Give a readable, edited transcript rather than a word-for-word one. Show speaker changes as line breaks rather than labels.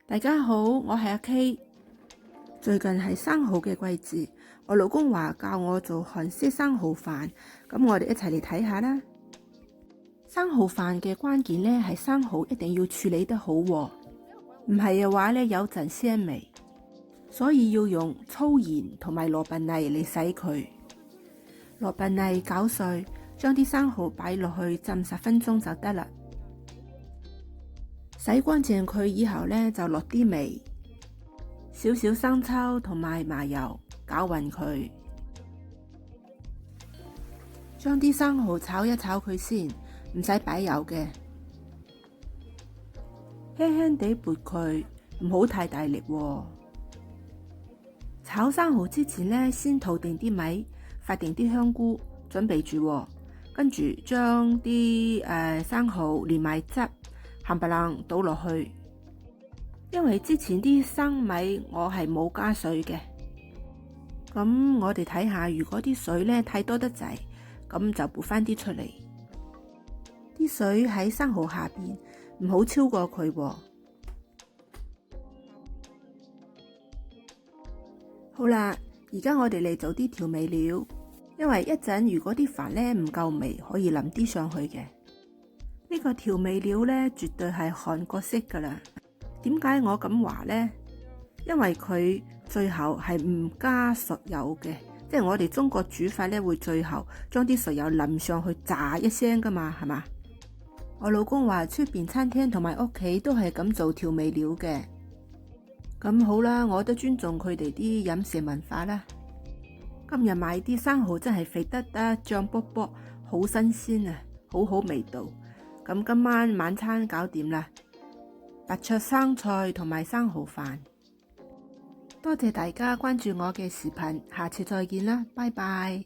大家好，我係阿 K。最近係生蠔嘅季節，我老公話教我做韓式生蠔飯，咁我哋一齊嚟睇下啦。生蠔飯嘅關鍵呢係生蠔一定要處理得好喎，唔係嘅話呢有陣腥味，所以要用粗鹽同埋羅拔泥嚟洗佢。羅拔泥攪碎，將啲生蠔擺落去浸10分鐘就得啦。洗乾淨佢以後呢，就落啲味，少少生抽同埋麻油，攪勻佢。將啲生蠔炒一炒佢先，唔使擺油嘅，輕輕地撥佢，唔好太大力喎。炒生蠔之前呢，先淘定啲米，發定啲香菇，準備住喎。跟住將啲生蠔連埋汁冚唪唥倒落去，因為之前啲生米我係冇加水嘅。咁我哋睇下，如果啲水呢太多得滯，咁就撥翻啲出嚟。啲水喺生蠔下邊，唔好超過佢喎。好啦，而家我哋嚟做啲調味料，因為一陣如果啲飯呢唔夠味，可以淋啲上去嘅。呢個調味料呢，絕對係韓國式噶啦。點解我咁話呢？因為佢最後係唔加熟油嘅，即係我哋中國煮法呢，會最後將啲熟油淋上去炸一聲噶嘛，係嘛？我老公話出邊餐廳同埋屋企都係咁做調味料嘅。咁好啦，我都尊重佢哋啲飲食文化啦。今日買啲生蠔真係肥得得，醬卜卜，好新鮮啊，好好味道。咁今晚晚餐搞掂啦，白灼生菜同埋生蠔飯。多謝大家關注我嘅視頻，下次再見啦，拜拜。